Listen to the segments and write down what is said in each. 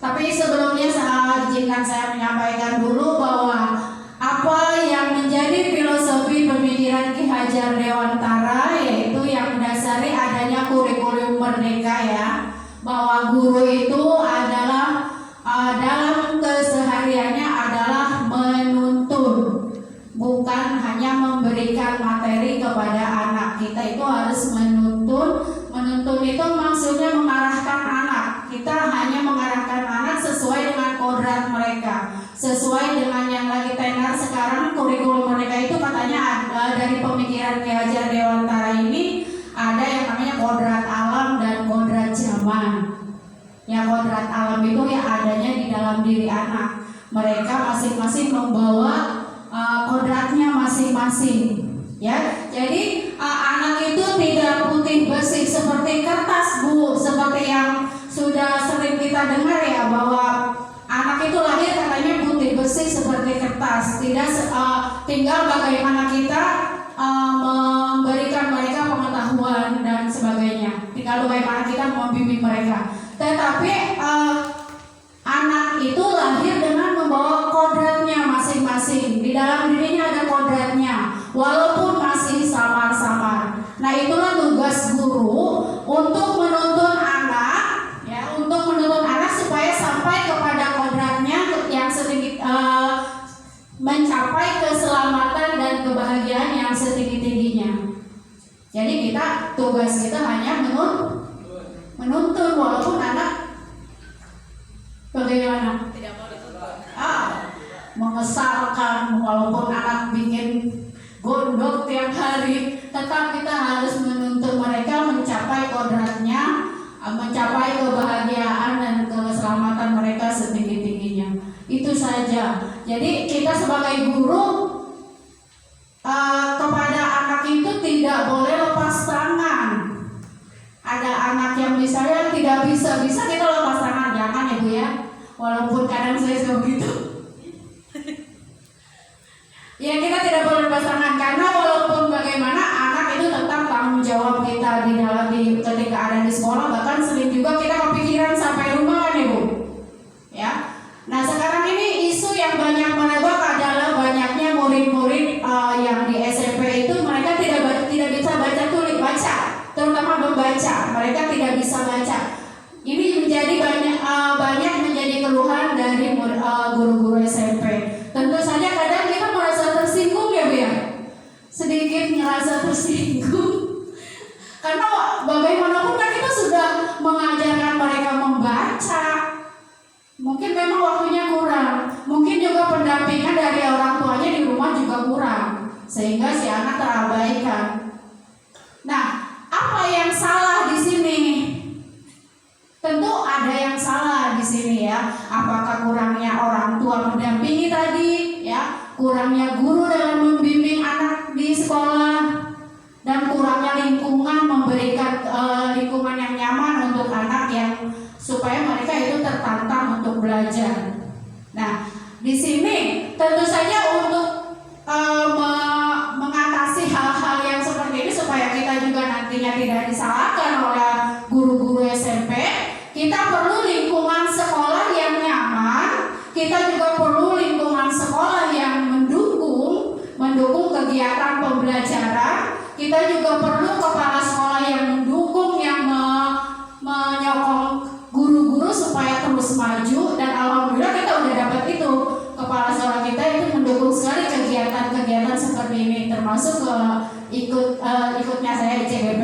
Tapi sebelumnya izinkan saya menyampaikan dulu bahwa apa yang menjadi filosofi pemikiran Ki Hajar Dewantara, yaitu yang mendasari adanya kurikulum merdeka ya, bahwa guru itu adalah dalam kesehariannya adalah menuntun, bukan hanya memberikan materi kepada anak. Kita itu harus menuntun. Menuntun itu maksudnya mengarahkan anak. Kita hanya mengarahkan anak sesuai dengan kodrat mereka, sesuai dengan yang lagi tenar sekarang. Kurikulum mereka itu katanya ada dari pemikiran Ki Hajar Dewantara ini, ada yang namanya kodrat alam dan kodrat zaman. Ya, kodrat alam itu ya adanya di dalam diri anak. Mereka masing-masing membawa kodratnya masing-masing. Ya, jadi anak itu tidak putih bersih seperti kertas, Bu, seperti yang sudah sering kita dengar ya, bahwa anak itu lahir katanya putih bersih seperti kertas. Tidak tinggal bagaimana kita memberikan mereka pengetahuan dan sebagainya. Tinggal bagaimana kita membimbing mereka. Tetapi anak itu lahir dengan membawa kodratnya masing-masing. Di dalam dirinya ada kodratnya, walaupun masih samar-samar. Nah, itulah tugas guru untuk menuntun anak, ya, untuk menuntun anak supaya sampai kepada kodratnya yang sedikit mencapai keselamatan dan kebahagiaan yang setinggi-tingginya. Jadi tugas kita hanya menuntun, walaupun anak bagaimana? Tidak mau dituntun. Mengesalkan, walaupun anak bikin gondok tiap hari, tetap kita harus menuntun mereka mencapai kodratnya, mencapai kebahagiaan dan keselamatan mereka setinggi-tingginya. Itu saja. Jadi kita sebagai guru kepada anak itu tidak boleh lepas tangan. Ada anak yang misalnya tidak bisa kita lepas tangan, jangan ya Bu ya. Walaupun kadang saya suka begitu. Ya, kita tidak boleh lepas tangan, karena walaupun bagaimana anak itu tetap tanggung jawab kita ketika ada di sekolah. Bahkan sering juga kita kepikiran sampai rumah kan ya Bu. Ya. Nah, sekarang ini isu yang banyak merebak adalah banyaknya murid-murid yang di SMP itu mereka tidak bisa baca, terutama membaca. Mereka tidak bisa baca. Ini menjadi banyak menjadi keluhan dari guru-guru SMP. Tentu saja kadang kita merasa tersinggung ya Bu ya. Sedikit merasa tersinggung. Karena bagaimanapun kan kita sudah mengajarkan mereka membaca. Mungkin memang waktunya kurang. Mungkin juga pendampingan dari orang tuanya di rumah juga kurang, sehingga si anak terabaikan. Nah, apa yang salah di sini? Tentu ada yang salah di sini ya. Apakah kurangnya orang tua mendampingi tadi, ya, kurangnya guru dalam membimbing anak di sekolah, dan kurangnya lingkungan, memberikan lingkungan yang nyaman untuk anak yang supaya mereka itu tertantang untuk belajar. Nah, di sini tentu saja untuk mengatasi hal-hal yang seperti ini supaya kita juga nantinya tidak disalahkan oleh guru-guru SMP, kita perlu lingkungan sekolah yang nyaman. Kita juga perlu lingkungan sekolah yang mendukung kegiatan pembelajaran. Kita juga perlu kepala sekolah yang mendukung, yang menyokong guru-guru supaya terus maju. Dan alhamdulillah kita udah dapat itu. Kepala sekolah kita itu mendukung sekali kegiatan-kegiatan seperti ini, termasuk ikutnya saya di CGP.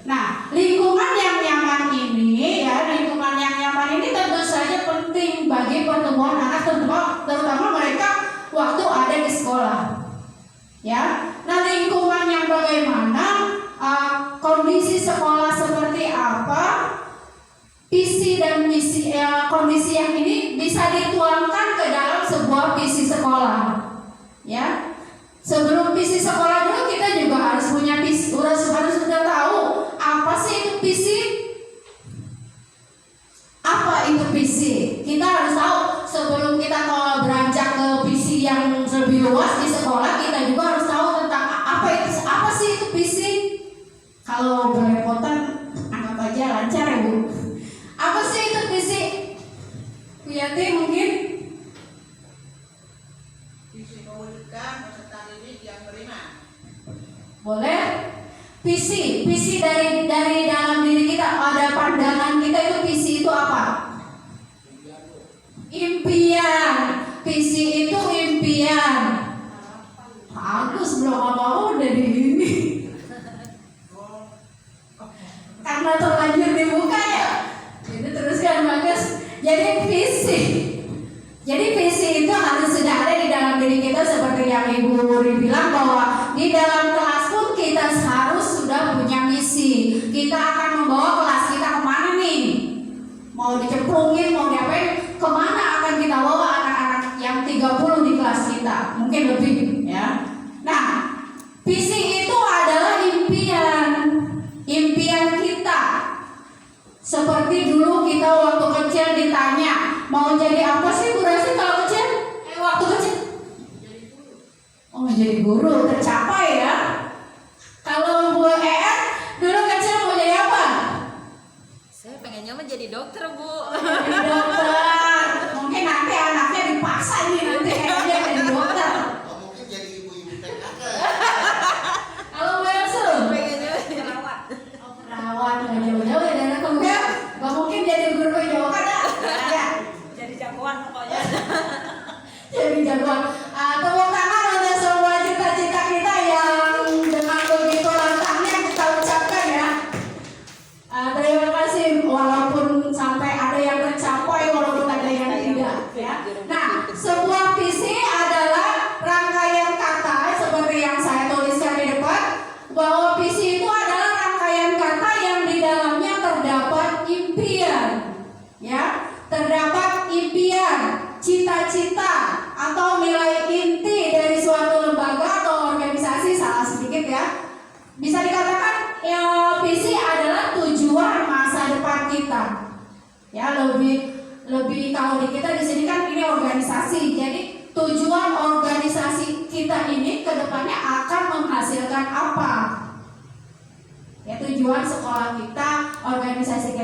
Nah, lingkungan yang nyaman ini, ya, lingkungan yang nyaman ini tentu saja penting bagi pertumbuhan anak, terutama mereka waktu ada di sekolah. Ya, nah lingkungan yang bagaimana, kondisi sekolah seperti apa, visi dan misi, kondisi yang ini bisa dituangkan ke dalam sebuah visi sekolah. Ya, sebelum visi sekolah dulu kita juga harus punya visi, harus sudah tahu apa sih itu visi. Apa itu visi? Kita harus tahu sebelum kita beranjak ke visi yang lebih luas di sekolah. Kita juga harus tahu tentang apa sih itu visi. Kalau belepotan anggap aja lancar ya Bu. Apa sih itu visi? Yati mungkin visi mewujudkan peserta didik yang beriman. boleh. Visi dari dalam diri kita, ada pandangan kita itu visi itu apa? Impian. Visi itu impian. Bagus, belum apa-apa udah di ini. Karena terlanjur dibuka ya. Jadi teruskan bagus. Jadi visi itu harus sudah ada di dalam diri kita, seperti yang Ibu Wuri bilang bahwa di dalam kelas pun kita harus sudah punya misi. Kita akan membawa kelas kita kemana nih? Mau dicemplungin, mau diapain? Kemana akan kita bawa anak-anak yang 30 di kelas kita? Mungkin lebih ya. Nah, visi itu adalah impian kita. Seperti dulu kita waktu kecil ditanya, mau jadi apa sih Bu Rasi kalau kecil? Waktu kecil? Oh, jadi guru, tercapai ya. Kalau Bu ER dulu kecil mau jadi apa? Saya pengennya mah jadi dokter, Bu. Jadi dokter. Mungkin nanti anaknya dipaksa ini nanti kayaknya jadi dokter. Oh, mungkin jadi ibu-ibu PKK. Kalau Bu Elsu? Pengennya perawat. Oh, perawat, nggak jauh-jauh ya dari kamu ya. Nggak mungkin jadi guru Jawa kan ya? Jadi jagoan pokoknya. Jadi jagoan. Tepuk tangan untuk semua cita-cita kita yang dengan begitu lantangnya kita ucapkan ya. Terima kasih, walaupun sampai ada yang tercapai, walaupun ada yang tidak ya. Nah, sebuah visi adalah rangkaian kata seperti yang saya tuliskan di depan, bahwa visi itu adalah rangkaian kata yang di dalamnya terdapat impian ya, terdapat impian, cita-cita atau nilai inti dari suatu lembaga atau organisasi. Salah sedikit ya, bisa dikatakan ya, visi adalah tujuan masa depan kita ya. Lebih kalau di kita di sini kan ini organisasi, jadi tujuan organisasi kita ini kedepannya akan menghasilkan apa ya. Tujuan sekolah kita, organisasi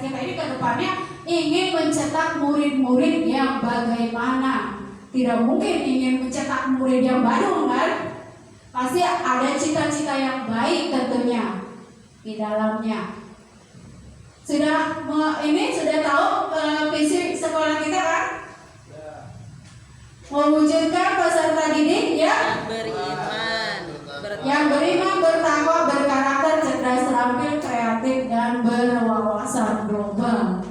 kita ini kedepannya ingin mencetak murid-murid yang bagaimana. Tidak mungkin ingin mencetak murid yang badung kan. Pasti ada cita-cita yang baik tentunya di dalamnya. Sudah tahu visi sekolah kita kan? Mewujudkan peserta didik ya, yang beriman, bertakwa, berkarakter, cerdas, terampil, kreatif, dan berwawasan global.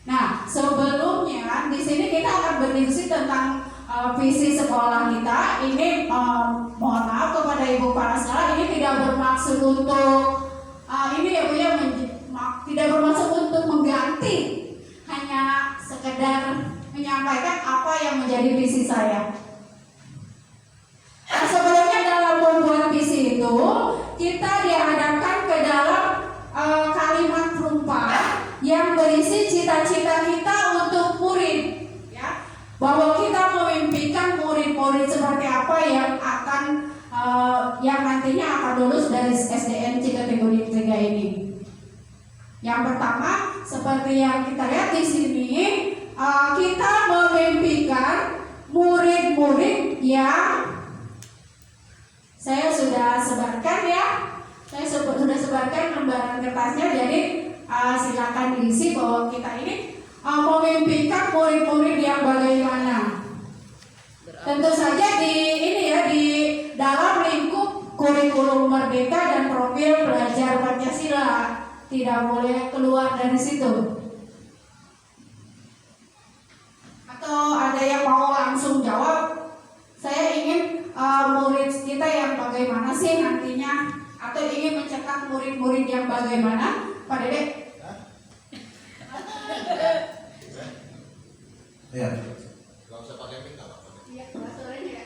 Nah, sebelumnya di sini kita akan berdiskusi tentang visi sekolah kita. Ini mohon maaf kepada Ibu Parasela, ini tidak bermaksud untuk ini ya Bu ya, tidak bermaksud untuk mengganti, hanya sekedar menyampaikan apa yang menjadi visi saya. Nah, sebelumnya dalam membuat visi itu kita dihadapkan ke dalam kalimat perumpamaan yang berisi cita-cita kita untuk murid ya, bahwa kita memimpikan murid-murid seperti apa yang akan yang nantinya akan lulus dari SDN kategori 3 ini. Yang pertama, seperti yang kita lihat di sini, kita memimpikan murid-murid yang saya sudah sebarkan ya. Saya sudah sebarkan lembaran kertasnya, jadi silakan diisi bahwa kita ini memimpikan murid-murid yang bagaimana. Tentu saja di dalam lingkup kurikulum merdeka dan profil belajar Pancasila, tidak boleh keluar dari situ. Atau ada yang mau langsung jawab, saya ingin murid kita yang bagaimana sih nantinya, atau ingin mencetak murid-murid yang bagaimana, Pak Dede? Iya. Gak usah pakai mic, gak apa-apa. Iya, suaranya ya.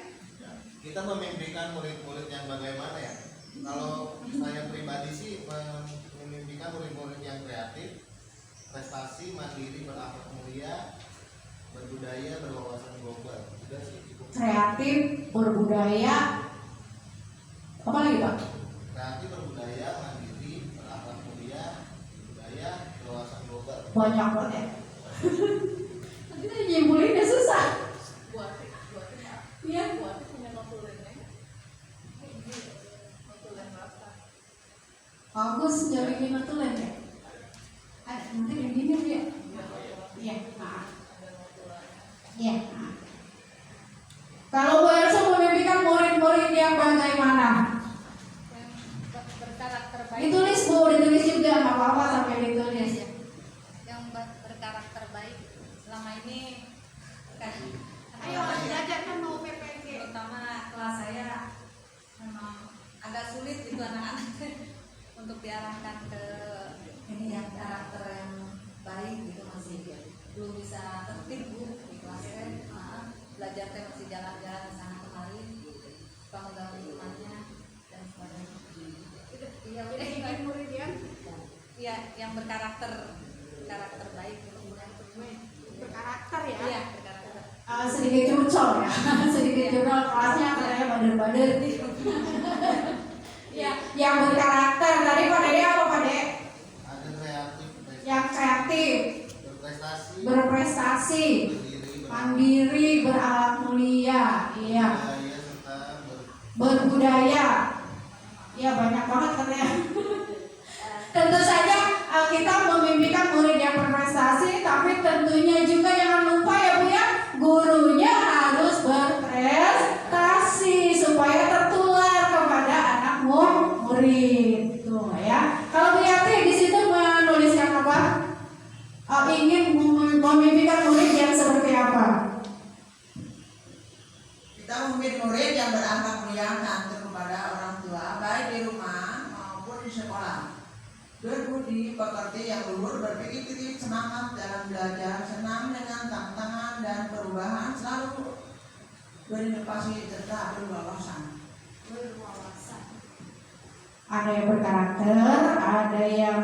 Kita memimpikan murid-murid yang bagaimana ya? Kalau saya pribadi sih memimpikan murid-murid yang kreatif, prestasi, mandiri, berakhlak mulia, berbudaya, berwawasan global. Sudah sih cukup. Kreatif, berbudaya, apa lagi Pak? Kreatif, berbudaya, mandiri, berakhlak mulia, berbudaya, berwawasan global. Banyak banget ya. Nanti nyimpulinnya susah. Iya. Bagus jadi bikin notulen ya. Ada nanti kayak gini dia. Iya. Iya. Kalau Bu Elsa memimpikan murid-murid yang bagaimana? Berkarakter baik. Ditulis Bu, ditulis juga nggak apa-apa sampai ditulis. Yang berkarakter baik selama ini kan. Ayo belajar kan mau PPG. Terutama kelas saya memang agak sulit itu anak-anak untuk diarahkan ke ini yang karakter yang baik gitu, masih belum bisa tertib Bu di kelas saya. Belajar teh masih jalan-jalan ke sana kemari, bangun temannya dan sebagainya. Iya, udah ingin murid yang berkarakter baik gitu. Berkarakter ya. Iya, berkarakter. Sedikit curcol ya. Sedikit curcol kelasnya katanya bader-bader. Ya, yang berkarakter. Tadi Pak Dede apa Pak Dede? Ada kreatif, Yang kreatif, berprestasi, mandiri, berakhlak mulia, iya, budaya serta berbudaya. Ya banyak banget katanya. Tentu saja kita memimpikan murid yang berprestasi, tapi tentunya juga jangan lupa ya Bu ya, gurunya harus berprestasi supaya tertular kepada anak murid. Tuh ya. Kalau Bu Yati di situ menuliskan apa? Ingin memimpikan murid yang seperti apa? Kita memimpin murid yang berakhlak mulia, taat kepada orang tua, baik di rumah maupun di sekolah. Berbudi, pekerti yang luhur, berpikir kritis, semangat dalam belajar, senang dengan tantangan dan perubahan, selalu berinovasi serta berwawasan. Ada yang berkarakter, ada yang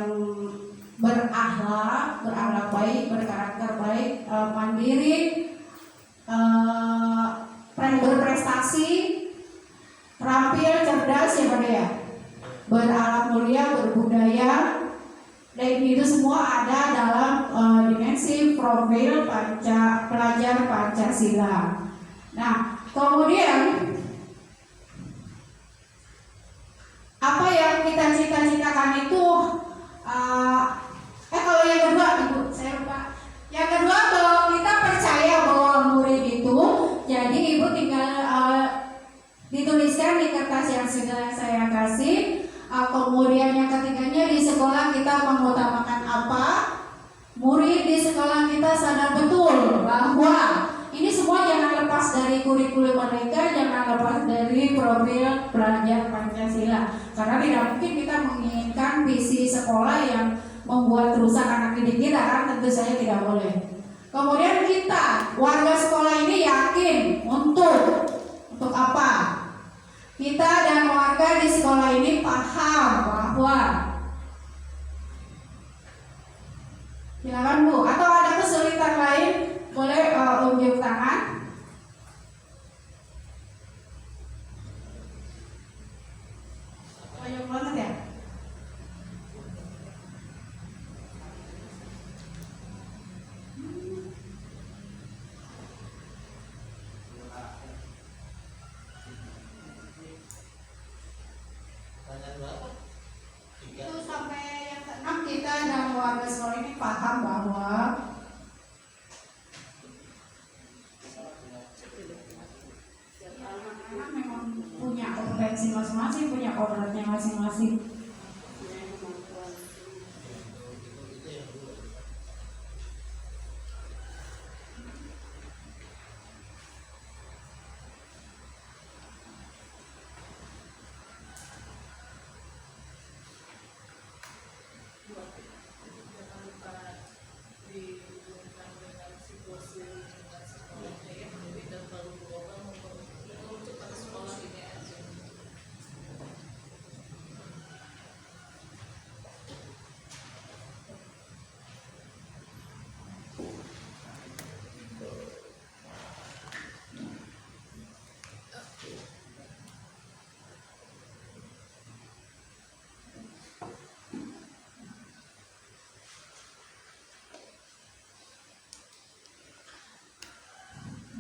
berakhlak baik, berkarakter baik, mandiri, berprestasi, terampil, cerdas, ya Pak ya, berakhlak mulia, berbudaya, dan itu semua ada dalam dimensi profil pelajar Pancasila. Nah, kemudian apa yang kita cita-citakan itu kalau yang kedua Ibu, saya lupa. Yang kedua, kalau kita percaya bahwa murid itu, jadi Ibu tinggal dituliskan di kertas yang sudah saya kasih. Kemudian yang ketiganya, di sekolah kita mengutamakan apa? Murid di sekolah kita sadar betul bahwa ini semua jangan lepas dari kurikulum mereka, jangan lepas dari profil pelajar Pancasila. Karena tidak mungkin kita menginginkan visi sekolah yang membuat rusak anak didik kita, kan tentu saja tidak boleh. Kemudian kita, warga sekolah ini yakin untuk apa? Kita dan warga di sekolah ini paham bahwa, silakan Bu, atau ada kesulitan lain boleh unjuk tangan. Banyak banget ya. pertanyaan berapa? 3. Itu sampai yang keenam, kita dan warga sekolah ini paham bahwa anak-anak memang punya kompetensi masing-masing, punya kodratnya masing-masing.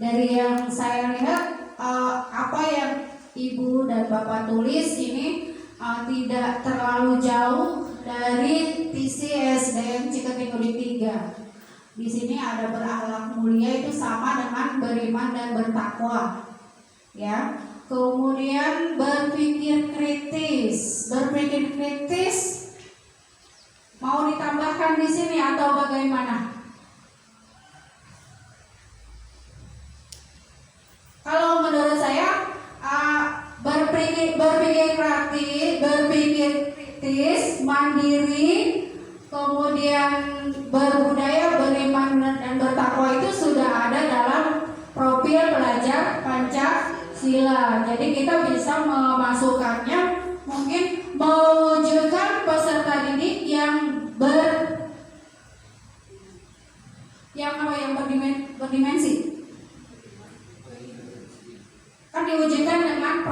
dari yang saya lihat apa yang Ibu dan Bapak tulis ini tidak terlalu jauh dari visi SDM Ciketing Udik 3. Di sini ada berakhlak mulia itu sama dengan beriman dan bertakwa. Ya. Kemudian berpikir kritis. Berpikir kritis mau ditambahkan di sini atau bagaimana? Kalau menurut saya berpikir kritis, mandiri, kemudian berbudaya, beriman dan bertakwa itu sudah ada dalam profil pelajar Pancasila. Jadi kita bisa memasukkannya, mungkin mewujudkan peserta didik yang berdimensi. Kan diwujudkan dengan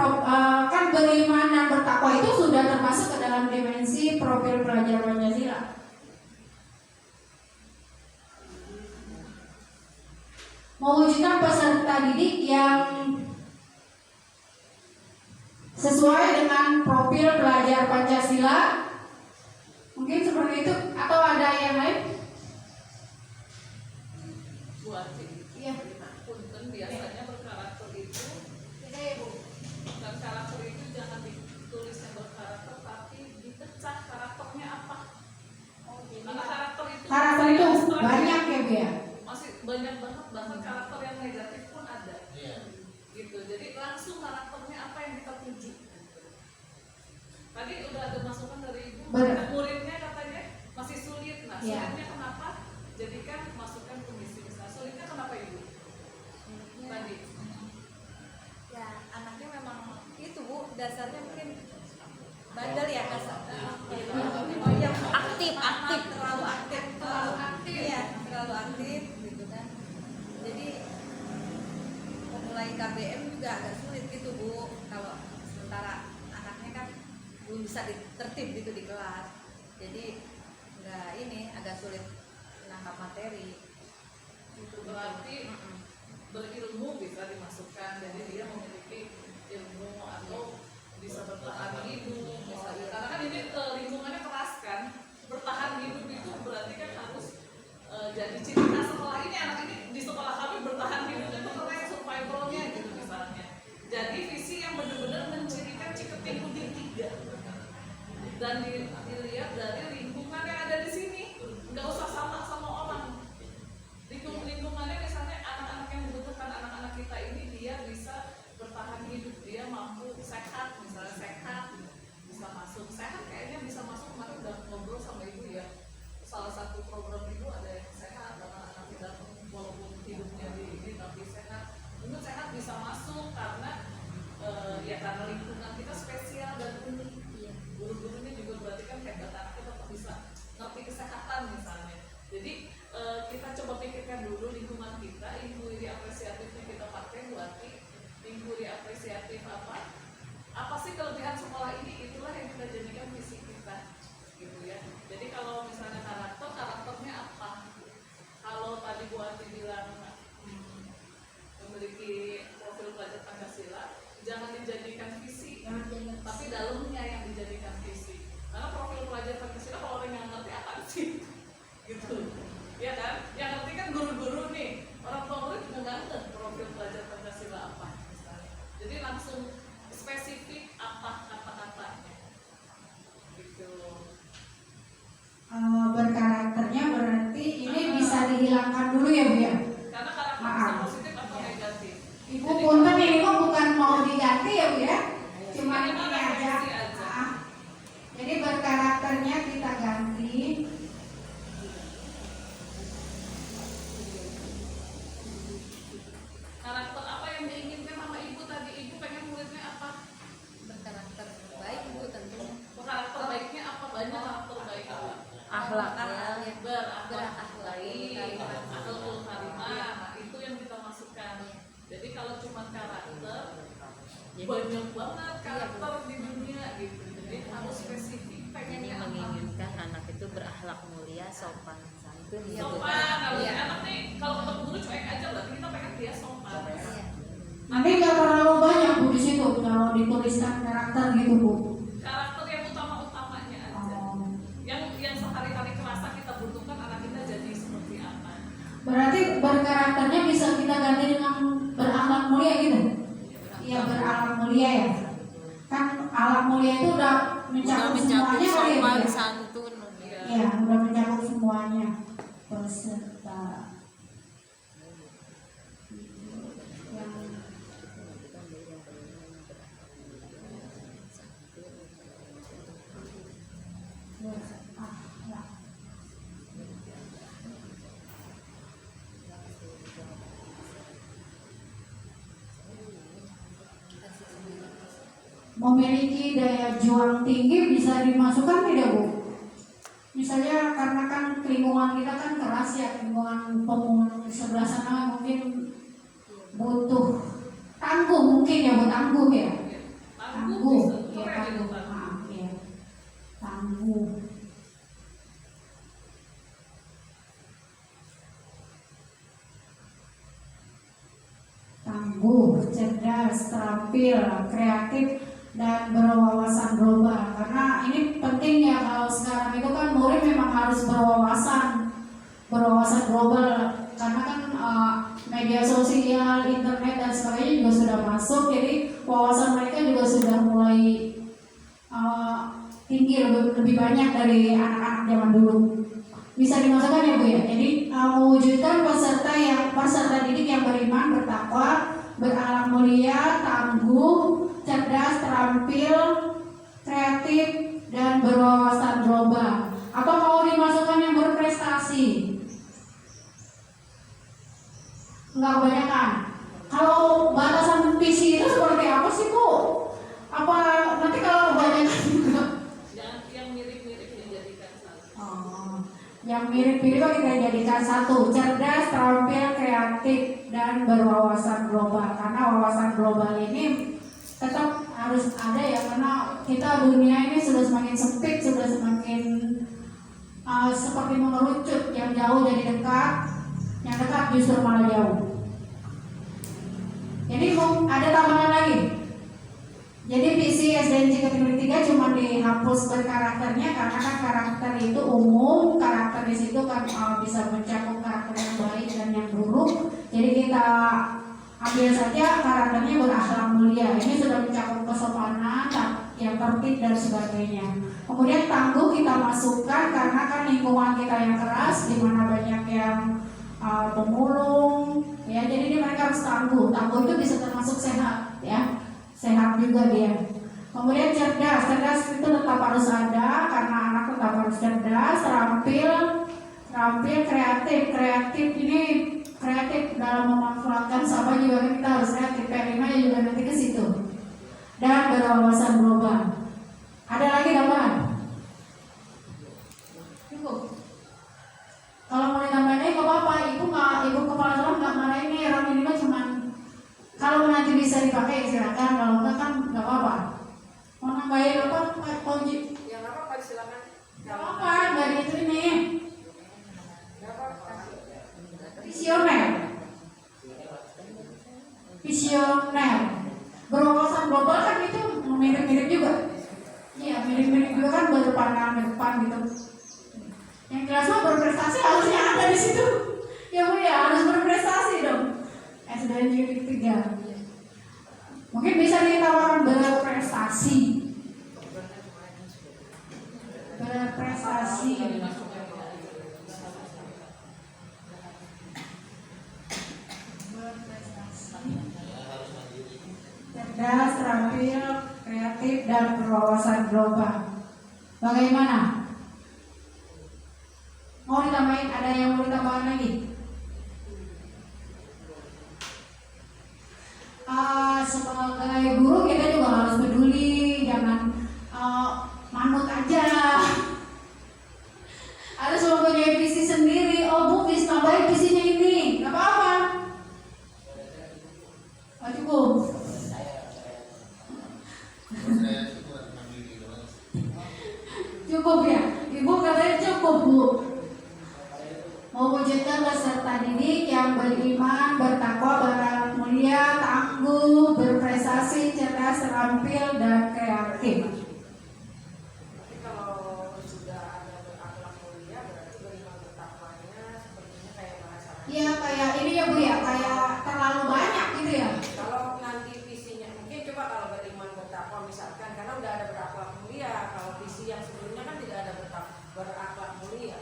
kan beriman dan bertakwa itu sudah termasuk ke dalam dimensi profil pelajar Pancasila. Mewujudkan peserta didik yang sesuai dengan profil pelajar Pancasila, mungkin seperti itu, atau ada yang lain? Iya. Punten biasanya berkarakter itu dan karakter itu jangan ditulis yang berkarakter tapi dipecah karakternya apa. Karena karakter itu Banyak ya Bu ya. masih banyak banget, bahkan karakter yang negatif pun ada. Iya. Gitu. Jadi langsung karakternya apa yang kita tuju. Tadi udah ada masukan dari Ibu, muridnya katanya masih sulit. Nah, Iya. sulitnya kenapa? Jadikan masukan ke misi. Nah, sulitnya kenapa Ibu? Tadi. Ya anaknya memang itu Bu, dasarnya mungkin bandel ya kasar. Oh yang aktif, terlalu aktif, ya terlalu aktif gitu kan. Jadi memulai KBM juga agak sulit gitu Bu, kalau sementara anaknya kan belum bisa tertib gitu di kelas. Jadi nggak ini agak sulit menangkap materi. Itu berarti berilmu bisa dimasukkan, jadi dia memiliki ilmu atau bisa bertahan hidup misalnya. Karena kan ini lingkungannya keras kan, bertahan hidup itu berarti kan harus jadi ciri khas sekolah ini. Anak ini di sekolah kami bertahan hidup itu keren, survivalnya gitu misalnya. Jadi visi yang benar-benar mencirikan Ciketing Udik 3 dan dilihat dari lingkungan yang ada di sini, nggak usah sama orang. Lingkungannya misalnya anak-anak yang membutuhkan anak-anak kita ini, dia bisa bertahan hidup, dia mampu sehat, misalnya sehat bisa masuk. Sehat kayaknya bisa masuk, kemarin udah ngobrol sama Ibu ya, salah satu program Ibu ada yang sehat, anak-anak kita walaupun hidupnya di ini tapi sehat. Mungkin sehat bisa masuk karena ya karena lingkungan kita spesial dan unik. Guru-gurunya juga berarti kan hebat, anak kita tetap bisa ngerti kesehatan misalnya. Jadi kita coba pikirkan dulu lingkungan kita, inquiry apresiatifnya kita pakai, berarti inquiry apresiatif apa sih kelebihan sekolah ini, itulah yang kita jadikan visi kita gitu ya. Jadi kalau misalnya karakternya apa, kalau tadi Bu Ati bilang memiliki profil pelajar Pancasila, jangan dijadikan visi, tapi dalamnya yang dijadikan visi. Karena profil pelajar Pancasila kalau orang yang ngerti apa sih gitu ya kan, yang ngerti kan guru-guru nih, orang tua murid juga nggak ngerti profil pelajar Pancasila apa misalnya. Jadi langsung spesifik apa kata-katanya gitu. Berkarakternya berarti ini bisa dihilangkan dulu ya Bu ya. Karena karakter bisa positif atau negatif. Ibu punten ini kok bukan mau diganti ya Bu ya, cuma ini Bagaimana aja. revisi aja. Jadi berkarakternya kita ganti. Karakter apa yang diinginkan sama Ibu tadi? Ibu pengen muridnya apa? Berkarakter baik Bu tentu. Karakter baiknya apa? Banyak karakter baik apa? Akhlaknya Berakhlak baik, karimah. akhlakul karimah. Nah, itu yang kita masukkan. Jadi kalau cuma karakter, banyak banget karakter di dunia gitu. Jadi harus spesifik. Ini Pengennya apa? menginginkan anak itu berakhlak mulia, sopan santun. Iya, Sopan. Kalau Iya. anak nih, kalau ketemu guru cuek aja, berarti kita pengen dia sopan. menuliskan karakter gitu Bu. Karakter yang utama-utamanya aja. Oh. Yang sehari-hari kerasa kita butuhkan anak kita jadi seperti apa. Berarti berkarakternya bisa kita ganti dengan berakhlak mulia gitu? Iya berakhlak mulia ya. Kan akhlak mulia itu udah mencakup semuanya kali ya, Bu, sopan ya? santun. Iya, udah mencakup semuanya. Peserta yang berakhlak. Memiliki daya juang tinggi bisa dimasukkan tidak Bu? Misalnya karena kan lingkungan kita kan keras ya, lingkungan pemungut sebelah sana mungkin butuh tangguh mungkin ya Bu, tangguh ya. Tangguh bisa, ya keren itu tangguh, Pak. maaf ya, tangguh. Tangguh, cerdas, terampil, kreatif, dan berwawasan global. Karena ini penting ya kalau sekarang itu kan murid memang harus berwawasan global. Karena kan media sosial, internet dan sebagainya juga sudah masuk. Jadi wawasan mereka juga sudah mulai tinggi lebih banyak dari anak-anak zaman dulu. Bisa dimasukkan ya Bu ya. Jadi mewujudkan peserta didik yang beriman, bertakwa, berakhlak mulia, tangguh, cerdas, terampil, kreatif, dan berwawasan global. Apa mau dimasukkan yang berprestasi? Enggak kebanyakan. Kalau batasan visi itu seperti apa sih Bu? Apa nanti kalau kebanyakan juga? Yang mirip-mirip dijadikan satu. Oh, yang mirip-mirip kita jadikan satu, cerdas, terampil, kreatif, dan berwawasan global. Karena wawasan global ini tetap harus ada ya, karena kita dunia ini sudah semakin sempit, sudah semakin seperti mengerucut, yang jauh jadi dekat, yang dekat justru malah jauh. Jadi ada tambahan lagi. Jadi visi SDNJ kategori 3 cuma dihapus berkarakternya karena kan karakter itu umum, karakter di situ kan bisa mencakup karakter yang baik dan yang buruk. Jadi kita ambil saja karakternya berakhlak mulia. Ini sudah mencakup kesopanan, yang tertib dan sebagainya. Kemudian tangguh kita masukkan karena kan lingkungan kita yang keras, di mana banyak yang pemulung, ya. Jadi mereka harus tangguh. Tangguh itu bisa termasuk sehat, ya. Sehat juga dia. Kemudian cerdas itu tetap harus ada karena anak tetap harus cerdas, terampil, kreatif ini kreatif dalam memanfaatkan sampah juga kita harus kreatif. P5 juga nanti ke situ. Dan berwawasan global. Ada lagi tambahan? Cukup. Kalau mau ditambahin nggak apa-apa. Ibu kepala sekolah nggak marahin nih, orang ini mah cuman kalau nanti bisa dipakai silakan, kalau enggak kan nggak apa-apa. Mau nambahin apa Pak Ponji? Yang apa silakan. Nggak apa-apa, nggak gitu ini. Visioner. Berwawasan global kan itu mirip-mirip juga. Iya, mirip-mirip juga kan berpandang ke depan gitu. Yang jelas mah berprestasi harusnya ada di situ. Ya Bu ya, harus berprestasi dong. SDNJ 3. Mungkin bisa ditambahkan berprestasi. Berprestasi. Cerdas, terampil, kreatif, dan berwawasan global. Bagaimana? Mau ditambahin? Ada yang mau ditambahkan lagi? Sebagai guru kita juga harus peduli, jangan manut aja. Harus mempunyai visi sendiri. Oh Bu, bisa tambahin visinya ini, nggak apa-apa. Oh, cukup. Cukup ya, Ibu katanya cukup Bu. Mewujudkan peserta didik yang beriman, bertakwa, berakhlak mulia, tangguh, berprestasi, cerdas, terampil, dan kreatif. Tapi kalau sudah ada berakhlak mulia berarti beriman bertakwanya sepertinya kayak bahasa. Iya kayak ini ya Bu ya, kayak terlalu banyak gitu ya. Kalau nanti visinya mungkin coba kalau beriman bertakwa misalkan karena udah ada berakhlak mulia, kalau visi yang sebelumnya kan tidak ada berakhlak mulia.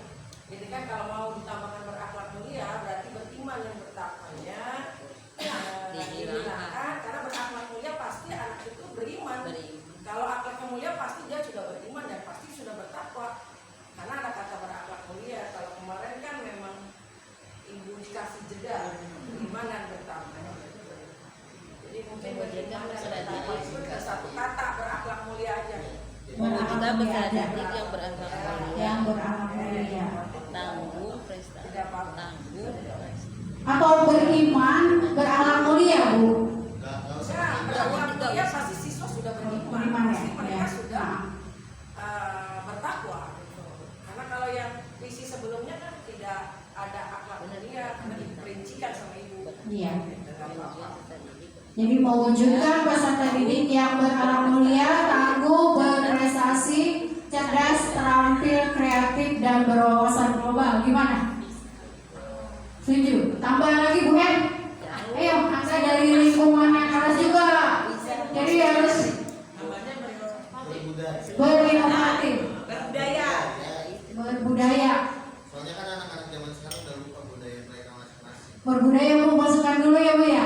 Jadi kan kalau mau ditambahkan berakhlak mulia berarti beriman yang bertakwanya dihilangkan karena berakhlak mulia pasti anak itu beriman. Kalau akhlaknya mulia pasti dia sudah beriman dan pasti sudah bertakwa. Karena ada kata berakhlak mulia. Kalau kemarin kan memang ibu dikasih jeda beriman dan bertakwa. Jadi mungkin beriman dan bertakwa itu ada satu kata berakhlak mulia aja. Kita bisa didik yang berakhlak mulia, Yang berakhlak mulia. tangguh prestasi, tangguh prestasi. Atau beriman berakhlak mulia Bu. Nggak usah Ya, pakai berakhlak juga mulia bisa. pasti siswa sudah beriman. Beriman ya. Pasti mereka Ya. sudah bertakwa. Gitu. Karena kalau yang visi sebelumnya kan tidak ada akhlak mulia karena diperincikan sama ibu. Iya. Tidak apa-apa. Jadi mewujudkan peserta didik yang berakhlak mulia, tangguh, berprestasi, cerdas, terampil, kreatif, dan berwawasan global. Gimana? Setuju? Tambah lagi Bu En. Ayo, Anda dari lingkungan yang keras juga. Jadi harus berbudaya. berinovatif, Berbudaya. berbudaya. Soalnya kan anak-anak zaman sekarang udah lupa budaya mereka masing-masing. Berbudaya Bu, masukkan dulu ya Bu ya.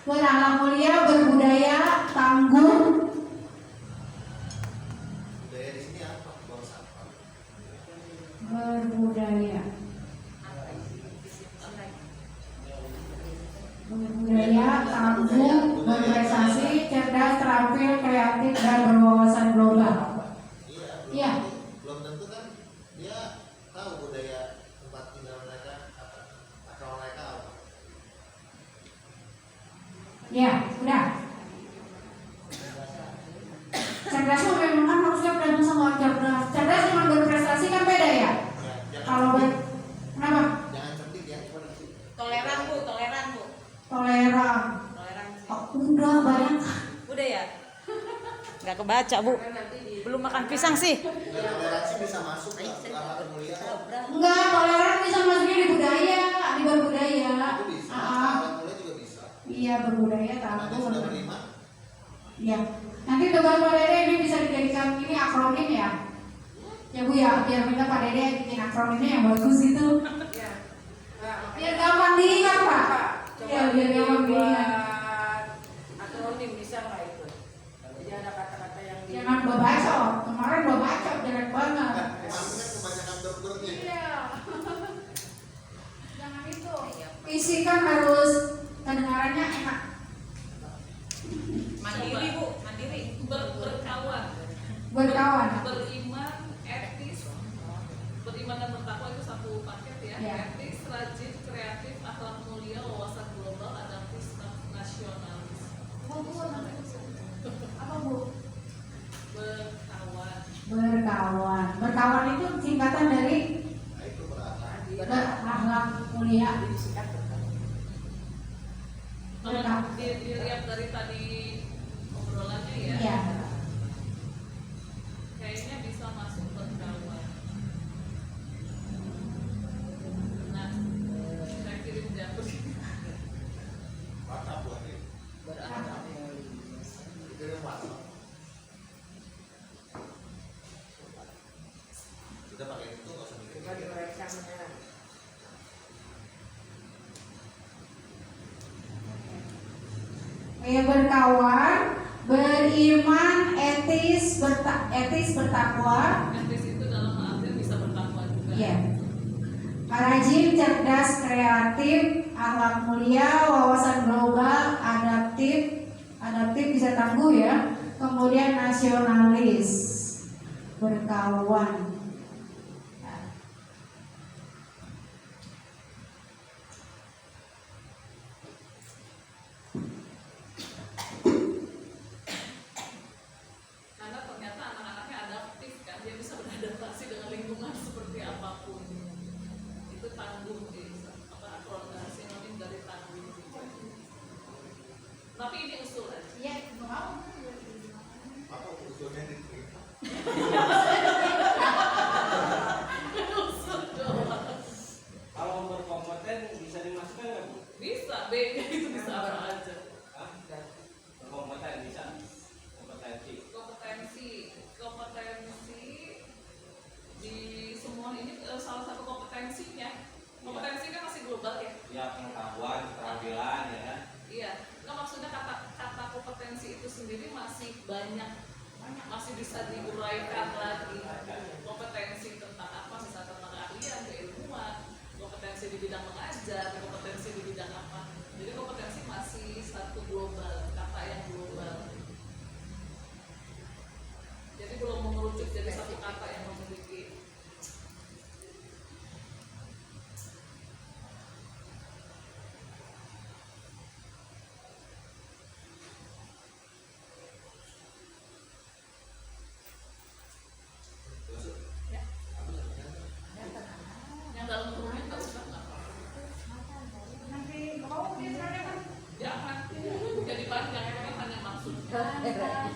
Berakhlak mulia, berbudaya, tangguh, Budaya di sini apa? Bangsa apa? berbudaya. Berbudaya, tangguh, berprestasi, cerdas, terampil, kreatif, dan berwawasan global. Iya. Iya. Belum tentu kan dia tahu budaya tempat tinggal mereka apa, asal mereka apa. Ya, udah. Cerdas itu memang kan harusnya bergantung sama cerdas. Cerdas dengan berprestasi kan beda ya. Ya, Kalau kenapa? jangan cerdik ya. Toleran Bu, toleran Bu. Toleran. Toleransi. Oh, udah banyak. Udah ya? Nggak kebaca Bu. Belum makan pisang sih. Dan toleransi bisa masuk ke akhlak mulia. Enggak, toleran bisa masuknya di budaya, di berbudaya. Itu bisa. Akhlak mulia juga bisa. Iya, berbudaya, Karena dia tangguh. sudah beriman. Iya. Nanti tugas Pak Dede ini bisa dijadikan ini akronim ya. Ya Bu ya, biar minta Pak Dede bikin akronimnya yang bagus gitu. Ya. Nah, Biar gampang diingat Pak. Coba Iya, biar gampang diingat. dibuat akronim bisa nggak itu? Jadi ada kata-kata yang di. Jangan bacot. Kemarin bacot jelek banget. Kemarin kan kebanyakan ber-bernya. Iya. Jangan itu. Isi kan harus kedengarannya enak. Mandiri Bu, mandiri. Berkawan, Berkawan. beriman, etis, beriman dan bertakwa itu satu paket ya. Ya. Etis, rajin, kreatif, akhlak mulia, wawasan global, adaptif, nasionalis. Apa Bu? Berkawan. Berkawan. Berkawan itu singkatan dari Nah itu berakhlak. berakhlak mulia. Kalau dilihat dari tadi obrolannya ya, Iya. kayaknya bisa masuk berkawan. Nah, saya kirim jatuh. WhatsApp buat ini. Berakhlak mulia. Itu yang WhatsApp. Kita pakai itu nggak usah mikir. Coba dikoreksinya. Ya, berkawan, beriman, etis, bertakwa. Etis itu dalam artian bisa bertakwa juga. Iya. Rajin, cerdas, kreatif, akhlak mulia, wawasan global, adaptif bisa tangguh ya. Kemudian nasionalis, berkawan. Karena ternyata anak-anaknya adaptif kan, dia bisa beradaptasi dengan lingkungan seperti apapun. Itu tangguh sinonim dari tangguh. Tapi ini usul aja. Iya, mau. punya pengetahuan, keterampilan ya kan. Iya, nggak maksudnya kata kompetensi itu sendiri masih banyak, masih bisa diuraikan lagi. Kompetensi tentang apa, misalnya tentang keahlian, keilmuan, kompetensi di bidang mengajar, kompetensi di bidang apa. Jadi kompetensi masih satu global, kata yang global. Jadi belum mengerucut jadi satu kata yang memiliki. Yang dalam kurungnya nggak usah nggak apa-apa. Jangan, jadi panjang itu hanya maksudnya. Yang dalam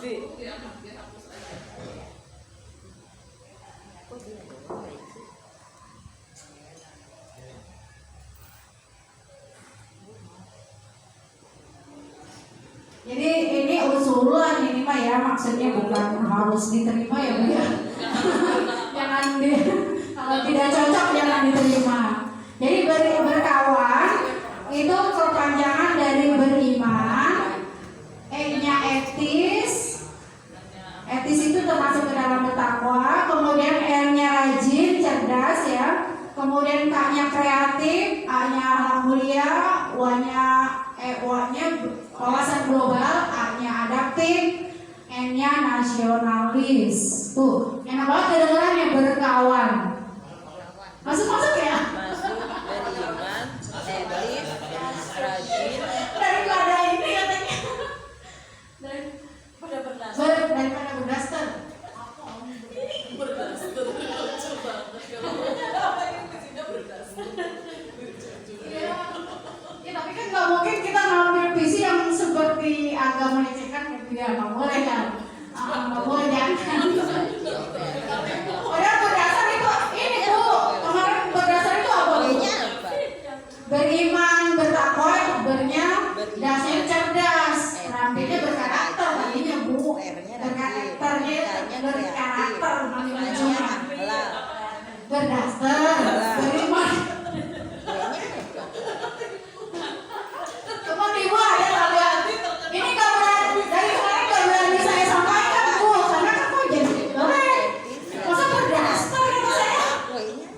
kurung dihapus aja. Jadi ini usulan ini mah ya, maksudnya bukan harus diterima ya Bu ya. Jangan kalau tidak cocok jangan diterima. Jadi berkawan itu perpanjangan dari beriman, E-nya etis. Etis itu termasuk ke dalam bertakwa, kemudian R-nya rajin, cerdas ya. Kemudian K-nya kreatif, A-nya akhlak mulia, W-nya wawasan global, A-nya adaptif, N-nya nasionalis. Tuh, enak banget kedengeran yang berkawan. Masuk ya? Masuk, beriman, etis, rajin, Daripada ini katanya. Udah berdasar. Daripada berdaster. Berdasar, lucu banget kalau Apa yang mestinya berdasar? Iya. Ya tapi kan nggak mungkin kita ngambil visi yang seperti agama lecehkan gitu ya, nggak boleh kan? Nggak boleh jangan. Padahal berdasar itu ini Bu, kemarin berdasar itu apa Bu? B-nya apa? Beriman, bertakwa, bernya, dasarnya cerdas, terampilnya berkarakter, tadinya Bu. Berkarakternya berkarakter, namanya A-nya akhlak. berdasar, beriman. Cuma Ibu ada kalian ini nggak berani dari kemarin nggak berani saya sampaikan Bu, karena kan kok jadi keren. Masa berdasar kata saya. W-nya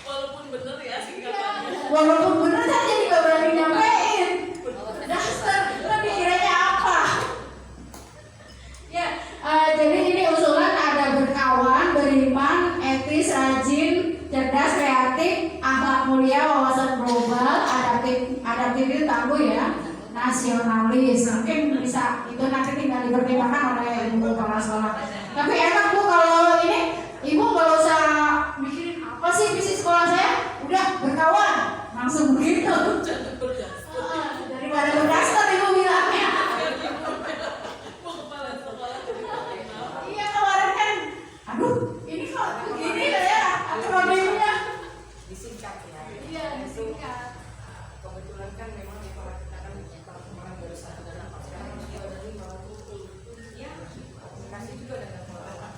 walaupun bener ya singkatannya. Walaupun bener saya jadi nggak berani nyampein. Dasar, kan dikiranya apa? Ya, jadi ini usulan ada berkawan, beriman, etis, rajin, cerdas, kreatif, akhlak mulia, wawasan global, adaptif itu tangguh ya, nasionalis. Mungkin bisa itu nanti tinggal dipertimbangkan oleh ibu kepala sekolah. Tapi enak Bu kalau ini ibu nggak usah mikirin apa sih visi sekolah saya, udah berkawan langsung begitu. Daripada berdasar ibu bilangnya. Mau kepala sekolah jadi terkenal. Iya kemarin kan, aduh ini kok begini ya akronimnya. Disingkat ya. Iya disingkat. Kebetulan kan memang di sekolah kita kan kalau kemarin baru 1 dan 4, sekarang masih ada 5. Ya, komunikasi juga dengan kelompok.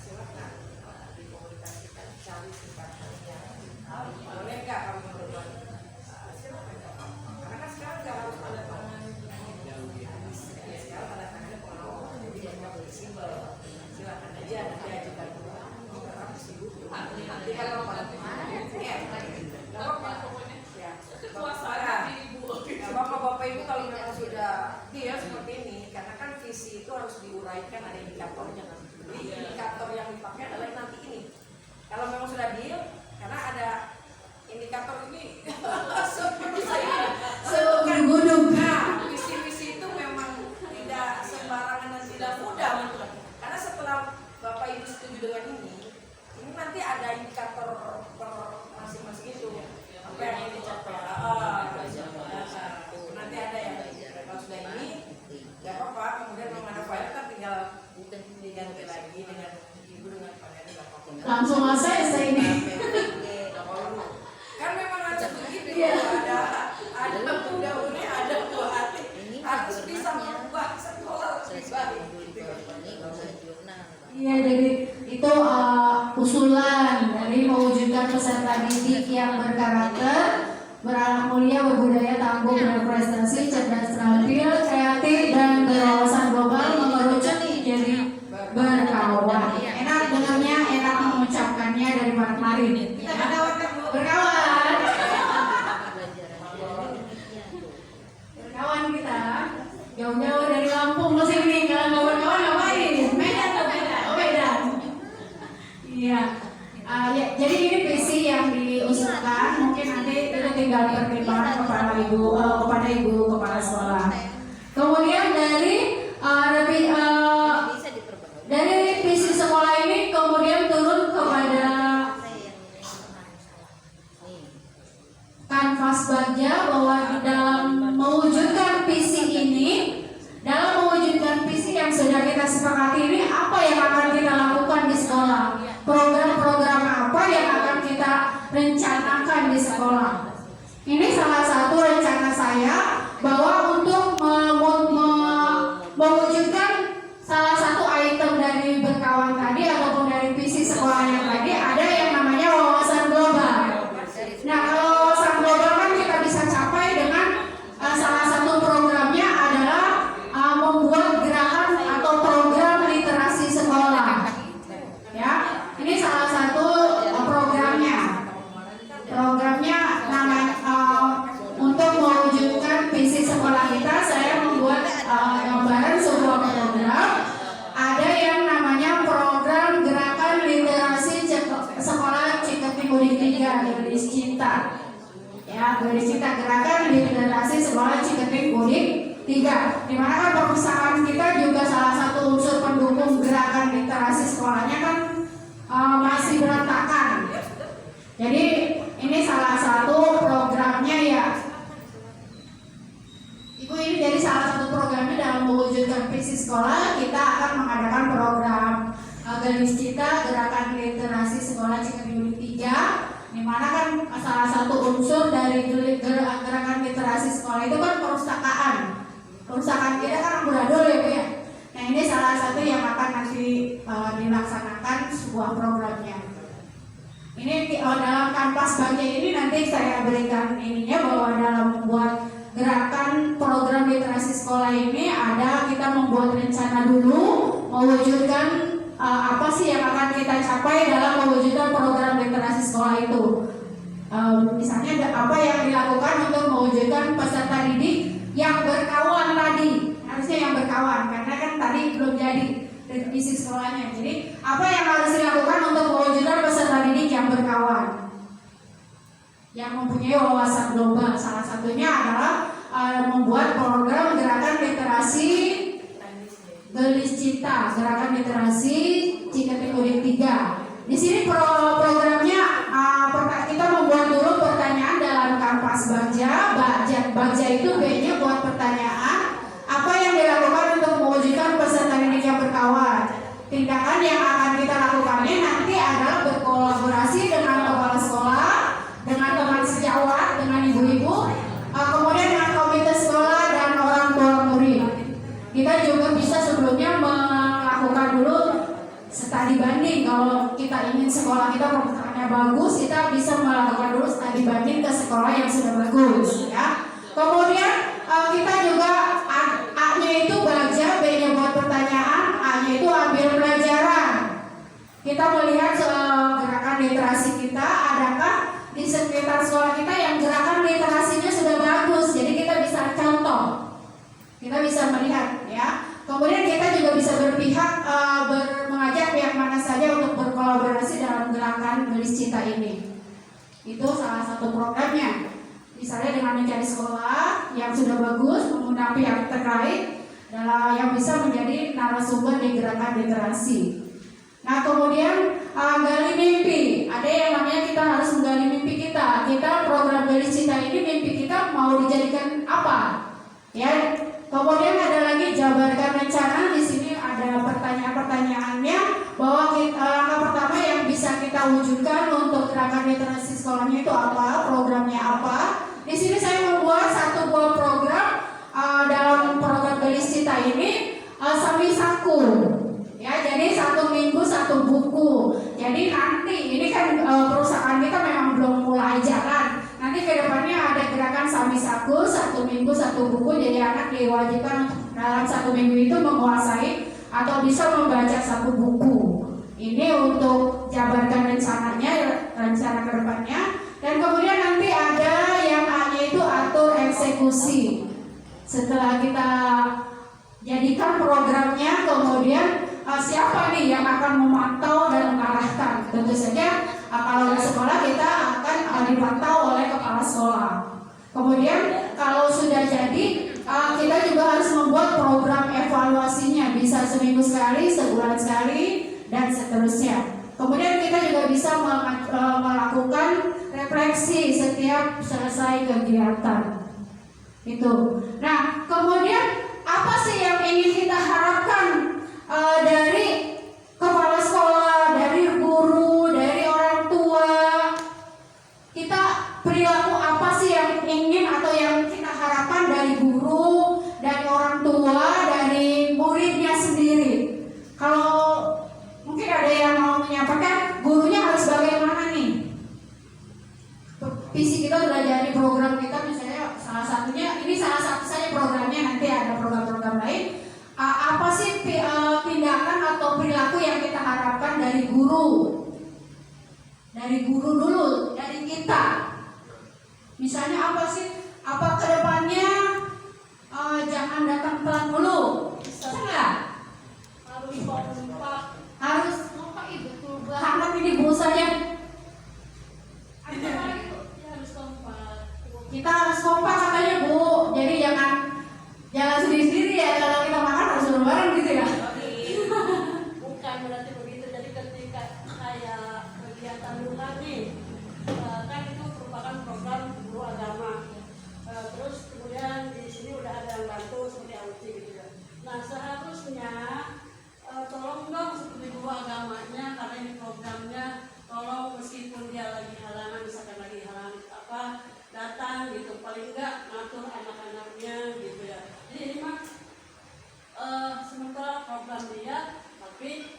Silakan dikomunikasikan, cari singkatannya. Boleh nggak kamu berbuat? Silakan. Karena kan sekarang nggak harus tanda tangan. Sekarang tanda tangannya pengawal, jadi memang bersimbol. Silakan aja nanti ajukan. Harus dibutuh. Nanti kalau pada ya, nggak apa-apa. Pokoknya Ya, kekuasaan ibu. ya, Bapak-bapak Ibu kalau memang sudah dia seperti ini, karena kan visi itu harus diuraikan, ada indikatornya. Jadi indikator yang dipakai adalah nanti ini. Kalau memang sudah deal, karena ada indikator ini seperti saya. Segudung. Nah, visi-visi itu memang tidak sembarangan dan tidak mudah, karena setelah Bapak Ibu setuju dengan ini nanti ada indikator per masing-masing itu. Apa yang ingin dicapai? Nanti ada ya. Kalau sudah ini, nggak apa-apa. Kemudian memang ada file kan tinggal diganti lagi dengan ibu dengan panel nggak apa-apa. Langsung ACC ini. Kan memang harus begitu. Iya. Ada undang-undangnya, ada buah hati. Harus bisa merubah sekolah pribadi. Iya jadi itu usulan dari mewujudkan mewujudkan peserta didik yang berkarakter, beranak mulia, berbudaya, tangguh, berprestasi, cerdas, terampil, kreatif, dan berwawasan global, mengerucut jadi berkawan. Enak dengarnya, enak mengucapkannya dari kemarin. Kita berkawan kan Bu? Berkawan. Berkawan kita. Jauh-jauh dari Lampung ke sini, kalau nggak berkawan ngapain? Medan atau Medan? Oh Medan. Iya. Ya, jadi ini visi yang diusulkan. Mungkin nanti itu tinggal pertimbangan kepada ibu kepala sekolah. Kemudian dari visi sekolah ini kemudian turun kepada kanvas baja bahwa di dalam mewujudkan visi ini, dalam mewujudkan visi yang sudah kita sepakati ini, apa yang akan kita lakukan di sekolah, program-program apa yang akan kita rencanakan di sekolah. Ini salah satu rencana saya bahwa untuk mewujudkan salah satu item dari berkawan tadi ataupun dari visi sekolah yang tadi, ada yang namanya wawasan global. Nah, kalau wawasan global kan kita bisa capai dengan salah satu programnya adalah membuat gerakan atau program literasi sekolah. Ya, ini salah satu programnya. Programnya namanya untuk mewujudkan visi sekolah kita, saya membuat gambaran sebuah program. Ada yang namanya program gerakan literasi sekolah Ciketing Udik 3, Gadis Cinta. Ya, Gadis Cinta, gerakan literasi sekolah Ciketing Udik 3. Di mana kan perpustakaan kita juga salah satu unsur pendukung gerakan literasi sekolahnya kan masih berantakan. Jadi ini salah satu programnya ya. Ibu, ini jadi salah satu programnya dalam mewujudkan visi sekolah. Kita akan mengadakan program Gadis Cinta, gerakan literasi sekolah Ciketing Udik 3, di mana kan salah satu unsur dari gerakan literasi sekolah itu kan perpustakaan. Perpustakaan kita kan amburadul ya Bu ya. Nah, ini salah satu yang akan nanti dilaksanakan sebuah programnya. Ini dalam kanvas bagian ini nanti saya berikan ininya bahwa dalam membuat gerakan program literasi sekolah ini ada kita membuat rencana dulu mewujudkan apa sih yang akan kita capai dalam mewujudkan program literasi sekolah itu. Misalnya apa yang dilakukan untuk mewujudkan peserta didik yang berkawan tadi, harusnya yang berkawan karena kan tadi belum jadi visi sekolahnya. Jadi apa yang harus dilakukan untuk mewujudkan peserta didik yang berkawan, yang mempunyai wawasan global? Salah satunya adalah membuat program gerakan literasi Gadis Cinta, gerakan literasi Ciketing Udik 3. Di sini programnya kita membuat dulu pertanyaan dalam kanvas baja. Baja itu B-nya buat pertanyaan. Apa yang dilakukan untuk mewujudkan peserta didik yang berkawan? Tindakan yang akan kita lakukannya nanti adalah berkolaborasi dengan kepala sekolah, dengan teman sejawat, dengan ibu-ibu, kemudian dengan komite sekolah dan orang tua murid. Kita juga bisa sebelumnya melakukan dulu studi banding. Kalau kita ingin sekolah kita perpustakaannya bagus, kita bisa melakukan dulu studi banding ke sekolah yang sudah bagus, ya. Kemudian kita juga A-nya itu baca, B-nya buat pertanyaan, A-nya itu ambil pelajaran. Kita melihat gerakan literasi kita, adakah di sekitar sekolah kita yang gerakan literasinya sudah bagus. Jadi kita bisa contoh, kita bisa melihat, ya. Kemudian kita juga bisa berpihak mengajak pihak mana saja untuk berkolaborasi dalam gerakan Gadis Cinta ini. Itu salah satu programnya. Misalnya dengan mencari sekolah yang sudah bagus, mengundang pihak terkait yang bisa menjadi narasumber di gerakan literasi. Nah, kemudian gali mimpi. Ada yang namanya kita harus menggali mimpi kita. Kita program Gadis Cinta ini mimpi kita mau dijadikan apa? Ya. Kemudian ada lagi jabarkan rencana. Di sini ada pertanyaan-pertanyaannya bahwa langkah pertama yang bisa kita wujudkan untuk gerakan literasi sekolahnya itu apa, programnya apa. Di sini saya membuat satu buah program dalam program Gadis Cinta ini Samisaku. Ya, jadi 1 minggu 1 buku. Jadi nanti ini kan perusahaan kita ajaran. Nanti kedepannya ada gerakan Samisaku, 1 minggu 1 buku, jadi anak diwajibkan untuk dalam 1 minggu itu menguasai atau bisa membaca 1 buku. Ini untuk jabarkan rencananya, rencana kedepannya. Dan kemudian nanti ada yang A-nya itu atur eksekusi. Setelah kita jadikan programnya, kemudian siapa nih yang akan memantau dan mengarahkan? Tentu saja kalau di sekolah kita akan dipantau oleh kepala sekolah. Kemudian kalau sudah jadi, kita juga harus membuat program evaluasinya, bisa seminggu sekali, sebulan sekali, dan seterusnya. Kemudian kita juga bisa melakukan refleksi setiap selesai kegiatan. Itu. Nah, kemudian apa sih yang ingin kita harapkan dari kepala sekolah, dari guru, dari orang tua? Kita perilaku apa sih yang ingin atau yang kita harapkan dari guru, dari orang tua, dari muridnya sendiri? Kalau mungkin ada yang mau menyampaikan, gurunya harus bagaimana nih? Visi kita sudah jadi program kita, misalnya salah satunya, ini salah satu saja programnya, nanti ada program-program lain. Apa sih tindakan atau perilaku yang kita harapkan dari guru? Dari guru dulu, dari kita. Misalnya apa sih? Apa kedepannya jangan datang telat dulu? Bisa nggak? Harus kompak. Harus kompak itu betul. Hangat ini bu saja. Harus kompak. Kita harus kompak katanya bu. Jadi jangan sendiri-sendiri ya, kalau kita makan harus bareng gitu ya. Bukan berarti begitu. Jadi ketika kayak kegiatan luar nih, kan itu merupakan program guru agama. Terus kemudian di sini udah ada yang bantu seperti Auti gitu ya. Nah seharusnya tolong dong seperti guru agamanya, karena ini programnya, tolong meskipun dia lagi halangan, misalkan lagi halangan apa, datang gitu, paling enggak ngatur anak-anaknya gitu ya. Jadi ini mah sementara program dia, tapi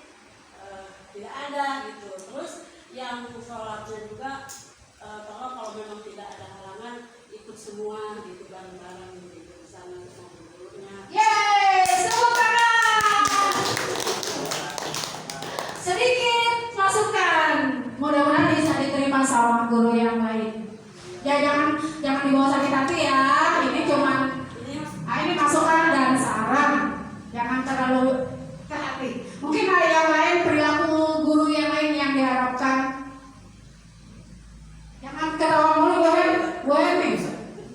tidak ada gitu. Terus yang sholatnya juga tolong kalau memang tidak ada halangan, ikut semua gitu, bareng-bareng gitu di sana sama gurunya. Yeay, tepuk tangan. Sedikit masukan, mudah-mudahan bisa diterima sama guru yang baik. Ya jangan dibawa sakit hati ya. Ini cuman ini masukan dan saran. Jangan terlalu ke hati. Mungkin ada yang lain, perilaku guru yang lain yang diharapkan. Jangan ketawa mulu, boleh nih.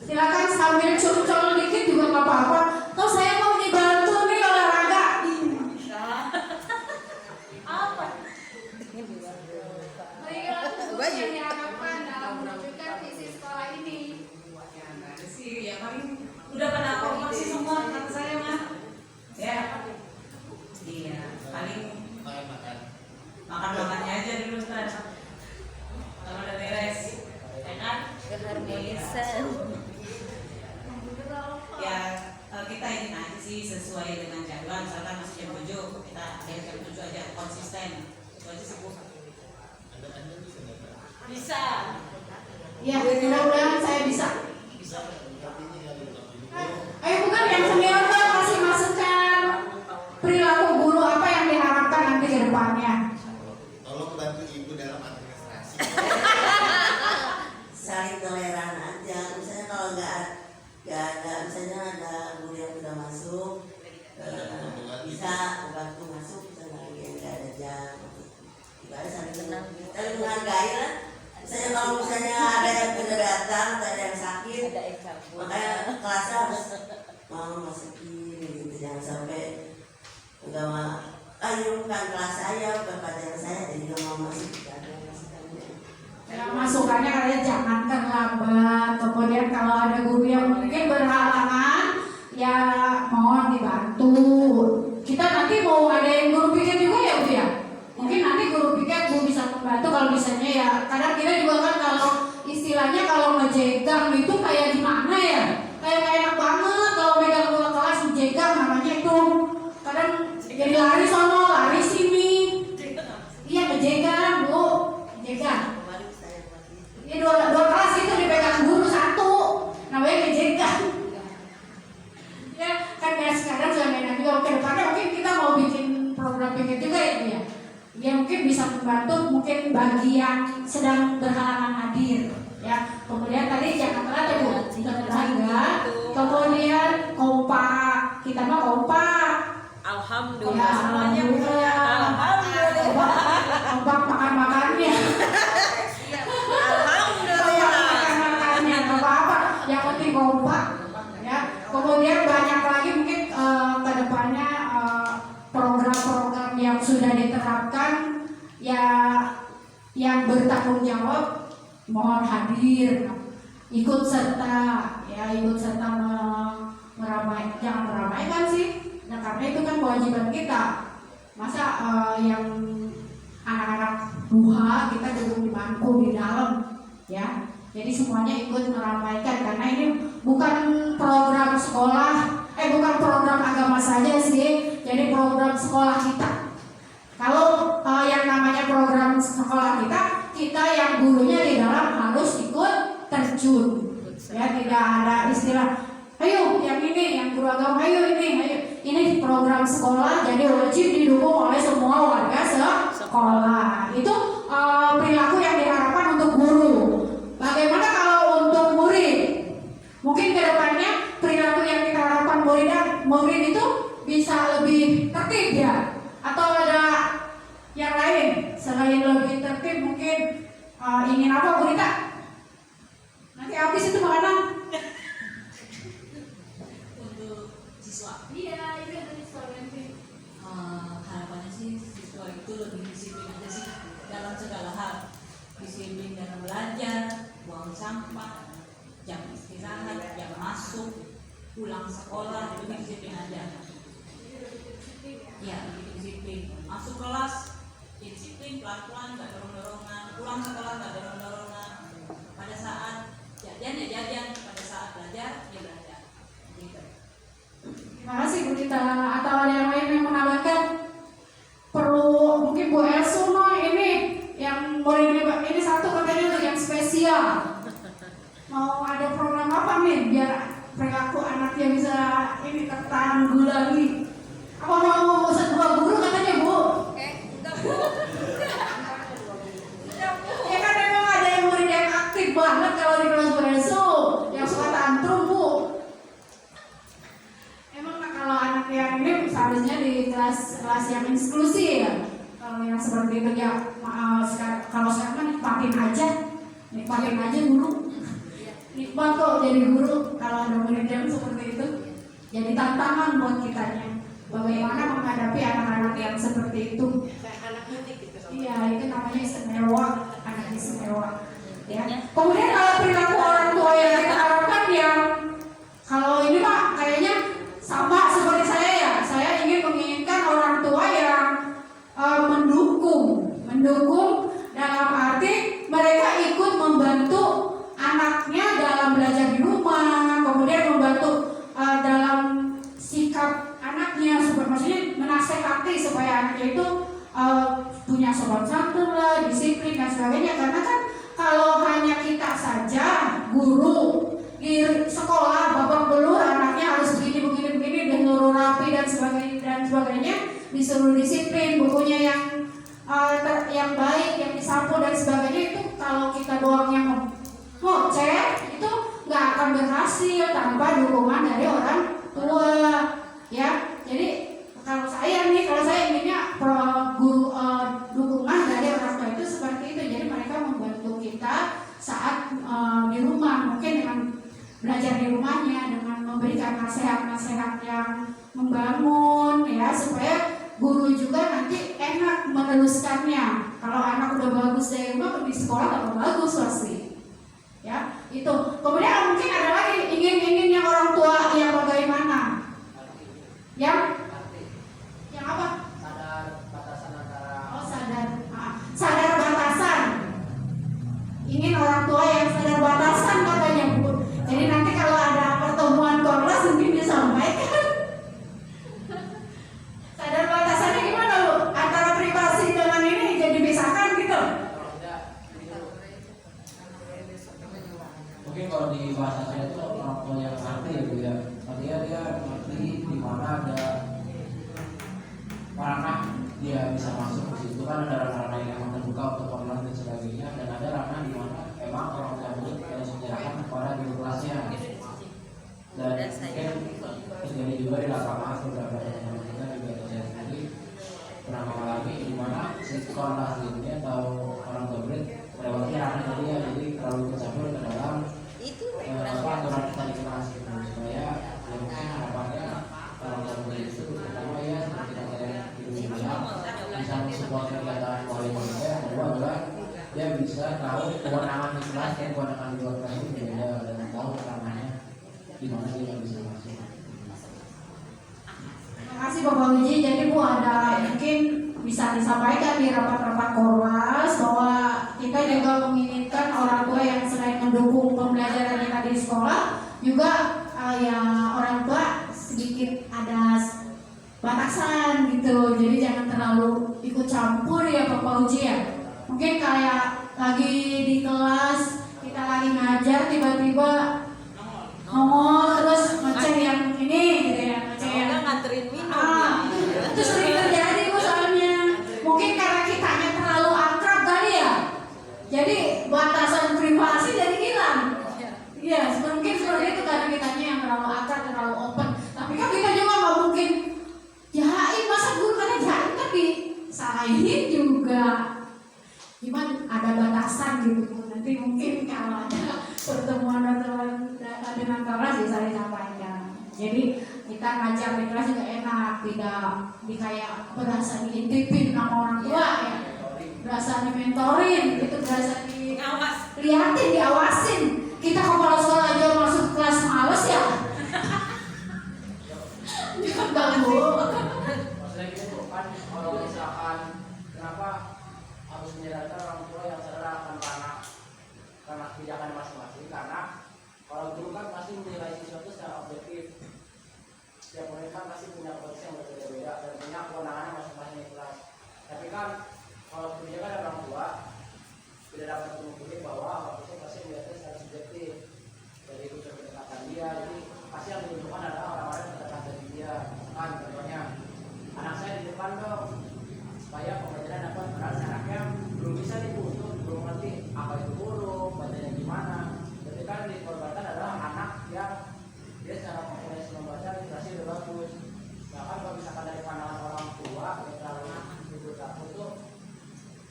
Silakan sambil curcol dikit juga nggak apa-apa. Toh saya mau dibantu nih olahraga. Apa? Perilaku guru yang diharapkan dalam mewujudkan visi sekolah ini. Ya paling udah pada kompak sih semua kata saya mah. Ya. Iya, paling makan-makannya aja dulu ntar. Kalau udah beres, ya kan? Keharmonisan. Ya kita ingin aja sih sesuai dengan jadwal. Misalkan masih jam 7, kita akhir jam 7 aja konsisten. Itu aja sih Bu. Bisa. Ya, mudah-mudahan saya bisa. Bisa. Ayo bukan yang senior dong, kasih masukan perilaku guru apa yang diharapkan nanti ke depannya. Tolong bantu ibu dalam administrasi. Saling toleran aja. Misalnya kalau nggak ada, misalnya ada guru yang sudah masuk, bisa bantu masuk, misalnya yang nggak ada jam, juga saling menghargai lah. Misalnya kalau misalnya ada yang tidak datang, ada yang sakit, makanya kelasnya harus mau masukin gitu, jangan sampai nggak mau. Ini bukan kelas saya, bukan pelajaran saya, jadi nggak mau masuk. Ya, masukannya kalian jangan terlambat. Kemudian kalau ada guru yang mungkin berhalangan, ya mohon dibantu. Kita nanti mau ada yang guru piket juga ya Bu ya. Mungkin nanti guru piket Bu bisa membantu kalau misalnya ya. Kadang kita juga kan kalau istilahnya kalau ngejegang itu kayak gimana ya? Kayak enak banget kalau megang dua kelas ngejegang, namanya itu. Kadang jadi lari sono, lari sini. Iya ngejegang Bu, ngejegang. Ini dua kelas membantu mungkin bagi yang sedang berhalangan hadir, ya. Kemudian tadi jangan telat ya Bu, tetangga, kemudian kompak, kita mah kompak. Alhamdulillah. Kompak makan-makannya. Makan-makannya nggak apa-apa, yang penting kompak, ya. Kemudian banyak lagi mungkin ke depannya program-program yang sudah diterapkan, ya, yang bertanggung jawab mohon hadir, ikut serta, ya, ikut serta jangan meramaikan sih, nah karena itu kan kewajiban kita. Masa yang anak-anak duha kita duduk di bangku di dalam, ya. Jadi semuanya ikut meramaikan karena ini bukan program sekolah, bukan program agama saja sih. Jadi program sekolah kita. Kalau yang namanya program sekolah kita yang gurunya di dalam harus ikut terjun. Ya, tidak ada istilah, ayo yang ini, yang guru agama, ayo ini, ayo. Ini program sekolah, jadi wajib didukung oleh semua warga sekolah. Itu perilaku yang diharapkan untuk guru. Bagaimana kalau untuk murid? Mungkin kedepannya perilaku yang kita harapkan murid itu bisa lebih tertib ya? Atau ada yang lain selain lebih tertib mungkin ingin apa Bu Rita? Nanti habis itu makanan. Untuk siswa, Iya, itu dari siswa nanti. harapannya sih siswa itu lebih disiplin aja sih dalam segala hal. Disiplin dalam belajar, buang sampah, jam istirahat, jam masuk, pulang sekolah, lebih disiplin aja. Ya, lebih disiplin. Masuk kelas, disiplin pelan-pelan, gak dorong-dorongan. Pulang sekolah gak dorong-dorongan. Pada saat jajan ya jajan, pada saat belajar ya belajar. Gitu. Terima kasih Bu Rita. Atau ada yang lain yang menambahkan? Perlu mungkin Bu Elsuno ini yang murid ini satu katanya untuk yang spesial. Mau ada program apa nih biar perilaku anaknya bisa ini tertanggulangi? Apa mau dua guru katanya Bu? Enggak Bu. Ya kan memang ada yang murid yang aktif banget kalau di kelas Bu Elsu, yang suka tantrum Bu. Emang kalau anak yang ini seharusnya di kelas yang inklusi ya. Kalau yang seperti itu ya kalau sekarang kan nikmatin aja guru. Nikmat kok jadi guru kalau ada murid yang seperti itu. Jadi tantangan buat kitanya. Bagaimana menghadapi anak-anak yang seperti itu? Anak mudik gitu. Iya, itu namanya istimewa, anak istimewa. Ya. Kemudian kalau perilaku orang tua yang kita harapkan yang kalau ini mah kayaknya sama seperti saya ya. Saya menginginkan orang tua yang mendukung dalam arti mereka ikut membantu anaknya dalam belajar di rumah, kemudian membantu dalam sikap anaknya, maksudnya menasehati supaya anaknya itu punya sopan santun lah, disiplin dan sebagainya. Karena kan kalau hanya kita saja guru di sekolah babak belur anaknya harus begini disuruh rapi dan sebagainya, disuruh disiplin, bukunya yang baik, yang disapu dan sebagainya, itu kalau kita doang yang ngoceh itu nggak akan berhasil tanpa dukungan dari orang tua, ya. Jadi kalau saya inginnya dukungan dari orang tua itu seperti itu. Jadi mereka membantu kita saat di rumah, mungkin dengan belajar di rumahnya, dengan memberikan nasihat-nasihat yang membangun, ya, supaya guru juga nanti enak meneruskannya. Kalau anak udah bagus dari rumah, di sekolah tambah bagus pasti. Ya, itu. Kemudian mungkin ada lagi ingin yang orang tua yang bagaimana? Yang apa? Sadar batasan antara. Oh, sadar batasan. Ingin orang tua yang sadar batasan katanya Bu. Jadi nanti kalau ada pertemuan kelas mungkin disampaikan. Sadar batasannya gimana Bu? Antara privasi dengan ini jadi pisahkan gitu. Mungkin kalau di bahasa saya itu orang tua yang ngerti ya Bu ya. Artinya dia ngerti di mana ada ranah dia bisa masuk ke situ, kan ada ranah yang tahu kewenangan di kelas dan kewenangan di luar kelas itu berbeda dan tahu ranahnya di mana dia yang bisa masuk. Terima kasih Bapak Uji. Jadi Bu, ada mungkin bisa disampaikan di rapat-rapat Korwas bahwa kita juga menginginkan orang tua yang selain mendukung pembelajaran kita di sekolah juga ya orang tua sedikit ada batasan gitu. Jadi jangan terlalu ikut campur ya Bapak Uji ya. Mungkin kayak lagi di kelas kita lagi ngajar tiba-tiba ngomong terus ngecek yang ini gitu ya, ngecek yang nganterin minum. itu sering terjadi Bu soalnya. Mungkin karena kitanya terlalu akrab kali ya. Jadi batasan privasi jadi hilang. Iya, mungkin seperti itu karena kitanya yang terlalu akrab, terlalu open. Tapi kan kita juga nggak mungkin jahatin, masa guru karena jahatin kan disalahin juga. Cuman ada batasan gitu. Nanti mungkin kalau ada pertemuan dengan kelas bisa disampaikan. Jadi kita ngajar di kelas juga enak, tidak di kayak berasa diintipin sama orang tua ya, berasa dimentorin, gitu, berasa dilihatin, diawasin. Kita kepala sekolah aja masuk kelas males ya. Enggak Bu. Maksudnya gitu kan, kalau misalkan kenapa harus menyadarkan orang tua yang sadar akan karena kebijakan masing-masing, karena kalau guru kan pasti menilai siswa itu secara objektif. Setiap murid kan pasti punya potensi yang berbeda-beda dan punya kewenangannya masing-masing di kelas. Tapi kan kalau kebijakan dari orang tua tidak dapat memungkiri bahwa hal itu pasti melihatnya secara subjektif dari unsur kedekatan dia. Jadi pasti yang dibutuhkan adalah orang-orang yang terdekat dari dia. Kan contohnya anak saya di depan dong, supaya pembelajaran dapat berarti anaknya belum bisa untuk belum ngerti apa itu huruf, bacanya gimana. Tapi kan dikorbankan adalah anak yang dia secara kompetensi membaca literasi udah bagus. Nah kan kalau misalkan dari pandangan orang tua yang terlalu itu takut tuh,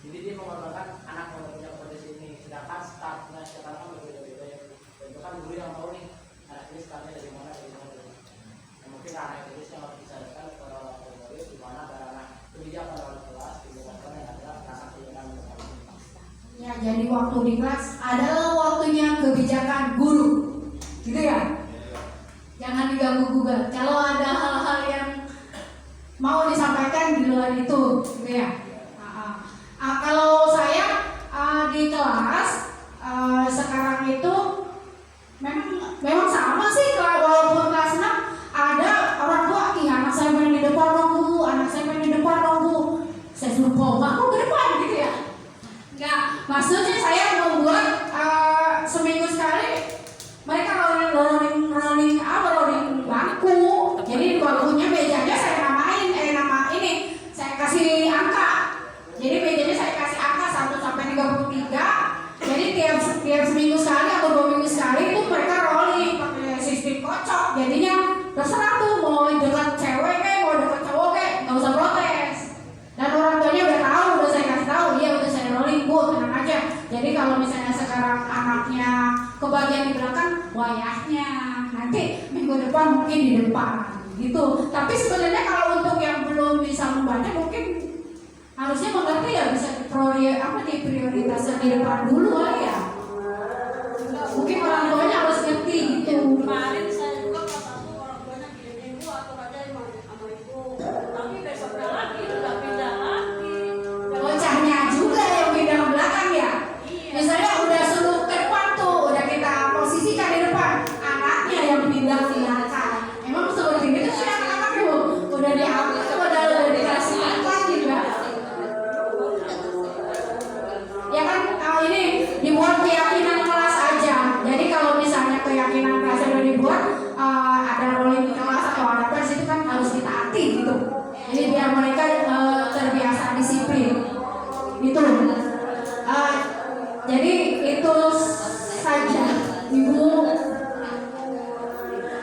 jadi dia mengorbankan anak yang punya kompetensi ini. Sedangkan startnya setiap anak kan berbeda-beda ya. Dan itu kan guru yang tahu nih anak ini startnya dari mana. Nah, mungkin anak itu yang harus disadarkan kepada orang tua di mana karena kebijakan orang kelas kebijakan yang ada karena kebijakan berkali. Ya, jadi waktu di kelas adalah waktunya kebijakan guru, gitu ya. Jangan diganggu gugat. Kalau ada hal-hal yang mau disampaikan di luar itu, gitu ya. Kalau saya di kelas sekarang itu memang sama sih. Walaupun kelas 6 ada orang tua, anak saya pengen di depan dong Bu, anak saya pengen di depan dong Bu. Saya suruh bawa aku ke depan gitu ya. Enggak, maksudnya saya membuat seminggu sekali mereka rolling bangku. Jadi bangkunya mejanya saya namain nama ini saya kasih angka. Jadi mejanya saya kasih angka 1 sampai 33. Jadi tiap seminggu sekali atau 2 minggu sekali itu mereka rolling pakai sistem kocok. Jadinya terserah tuh mau dekat cewek kayak mau dekat cowok kayak nggak usah protes. Dan orang tuanya udah tahu, udah saya kasih tahu, iya udah saya rolling Bu, tenang aja. Jadi kalau misalnya sekarang anaknya kebagian di belakang, wayahnya nanti minggu depan mungkin di depan gitu. Tapi sebenarnya kalau untuk yang belum bisa membaca mungkin harusnya mengerti ya, bisa diprioritaskan di depan dulu ya. Mungkin orang tuanya harus ngerti gitu. Kemarin saya juga kelas 1 orang tuanya kirim ibu atau aja sama ibu, tapi besoknya lagi udah pindah lagi. Bocahnya juga yang pindah ke belakang ya. Misalnya udah suruh ke depan tuh, udah kita posisikan di depan, anaknya yang pindah ke belakang. Emang seperti itu sih anak-anak Bu? Udah diambil, udah dikasih makan juga. Ya kan ini dibuat keyakinan kelas aja. Jadi kalau misalnya keyakinan kelas udah dibuat, ada rolling kelas atau ada pers itu kan harus ditaati gitu. Jadi biar mereka terbiasa disiplin. Gitu. Jadi itu saja Ibu.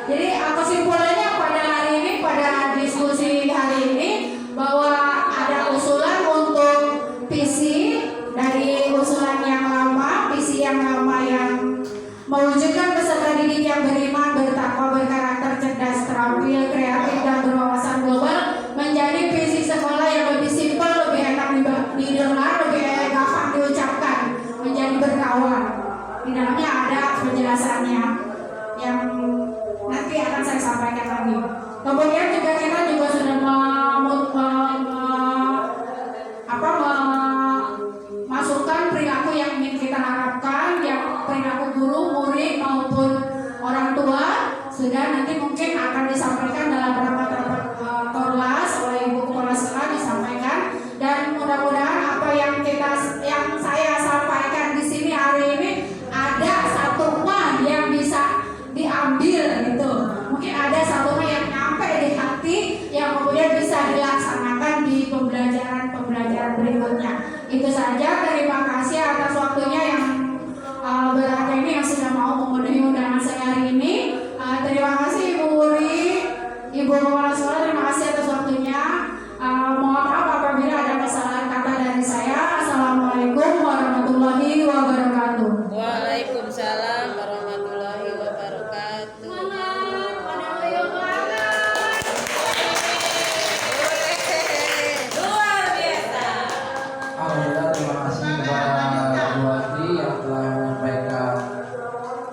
Jadi kesimpulannya pada hari ini, pada diskusi hari ini, bahwa ada usulan untuk visi dari usulan yang lama, visi yang lama yang mewujudkan peserta didik yang beriman, bertakwa, berkarakter cerdas, terampil, kreatif, dan berwawasan global menjadi visi sekolah yang lebih simpel, lebih enak didengar, lebih gampang diucapkan, menjadi pengetahuan. Di dalamnya ada penjelasannya yang nanti akan saya sampaikan lagi. Kemudian juga kita juga sudah memasukkan perilaku yang ingin kita harapkan, yang perilaku guru, murid maupun orang tua. Sudah nanti mungkin akan disampaikan dalam rapat-rapat Korlas oleh Ibu Kepala Sekolah disampaikan, dan mudah-mudahan apa yang saya sampaikan di sini hari ini ada satu mah yang bisa diambil gitu. Mungkin ada satu mah yang nyampe di hati yang kemudian bisa dilaksanakan di pembelajaran berikutnya. Itu saja. Terima kasih atas waktunya yang berharga ini yang sudah mau memenuhi undangan saya hari ini. Terima kasih Ibu Wuri, Ibu Kepala Sekolah, terima kasih atas waktunya. Mohon maaf apabila ada kesalahan kata dari saya. Assalamualaikum warahmatullahi wabarakatuh. Waalaikumsalam warahmatullahi wabarakatuh. Luar biasa. Alhamdulillah, terima kasih kepada Bu Ati yang telah menyampaikan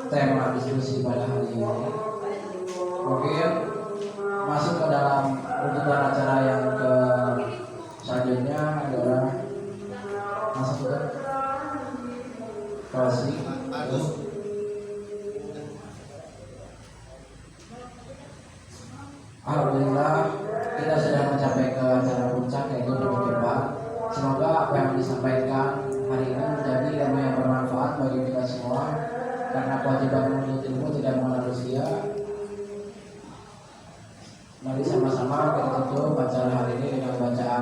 tema diskusi pada hari ini. Mungkin masuk ke dalam runtutan acara yang ke selanjutnya adalah masuk ke closing. Alhamdulillah, kita sudah mencapai ke acara puncak yaitu penutupan. Semoga apa yang disampaikan hari ini menjadi ilmu yang bermanfaat bagi kita semua, karena kewajiban menuntut ilmu tidak mengenal usia. Mari sama-sama kita tutup acara hari ini dengan bacaan